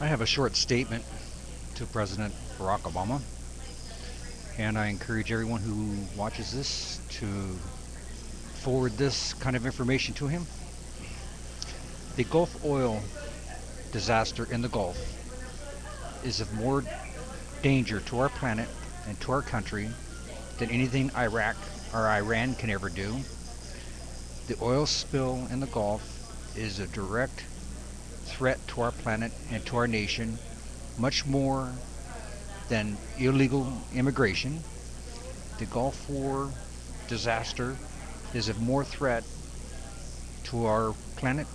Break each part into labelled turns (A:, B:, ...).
A: I have a short statement to President Barack Obama, and I encourage everyone who watches this to forward this kind of information to him. The Gulf oil disaster in the Gulf is of more danger to our planet and to our country than anything Iraq or Iran can ever do. The oil spill in the Gulf is a direct threat to our planet and to our nation, much more than illegal immigration. The Gulf War disaster is of more threat to our planet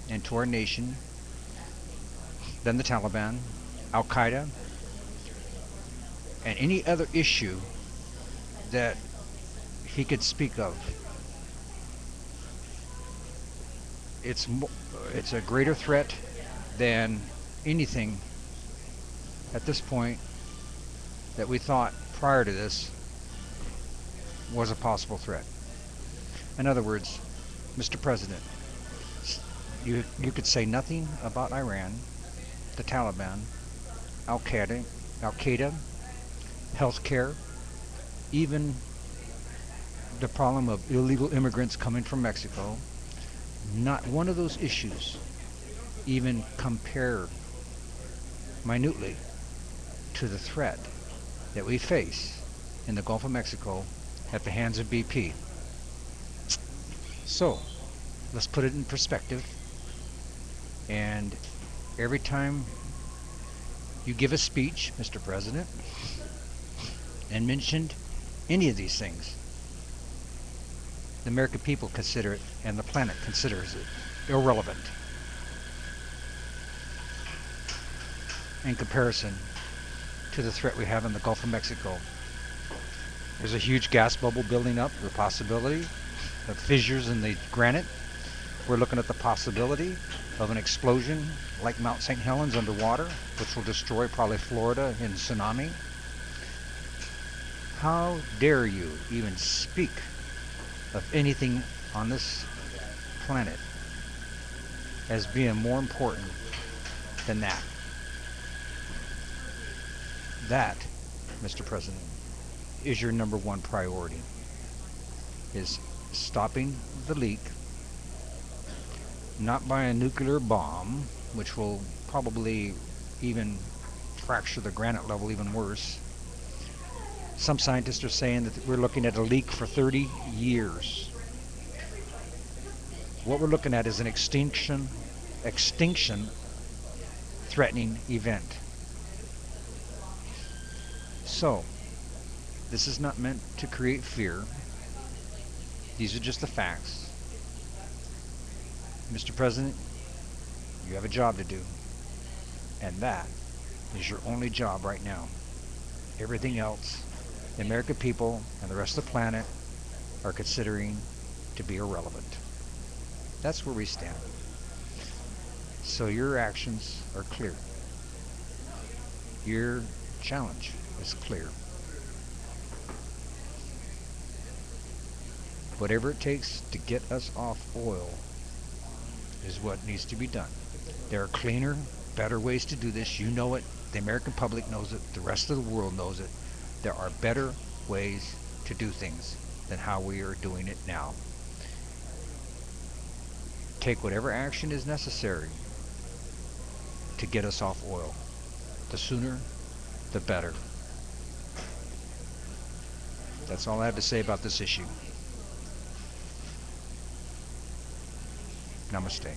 A: and to our nation than the Taliban, Al Qaeda, and any other issue that he could speak of. It's it's a greater threat than anything at this point that we thought prior to this was a possible threat. In other words, Mr. President, you could say nothing about Iran, the Taliban, Al Qaeda, healthcare, even the problem of illegal immigrants coming from Mexico. Not one of those issues even compare minutely to the threat that we face in the Gulf of Mexico at the hands of BP. So, let's put it in perspective. And every time you give a speech, Mr. President, and mentioned any of these things, the American people consider it, and the planet considers it, irrelevant in comparison to the threat we have in the Gulf of Mexico. There's a huge gas bubble building up, the possibility of fissures in the granite. We're looking at the possibility of an explosion like Mount St. Helens underwater, which will destroy probably Florida in tsunami. How dare you even speak of anything on this planet as being more important than that? That, Mr. President, is your number one priority, is stopping the leak, not by a nuclear bomb, which will probably even fracture the granite level even worse. Some scientists are saying that we're looking at a leak for 30 years. What we're looking at is an extinction threatening event. So, this is not meant to create fear. These are just the facts. Mr. President, you have a job to do. And that is your only job right now. Everything else, the American people and the rest of the planet are considering to be irrelevant. That's where we stand. So your actions are clear. Your challenge is clear. Whatever it takes to get us off oil is what needs to be done. There are cleaner, better ways to do this. You know it. The American public knows it. The rest of the world knows it. There are better ways to do things than how we are doing it now. Take whatever action is necessary to get us off oil. The sooner, the better. That's all I have to say about this issue. Namaste.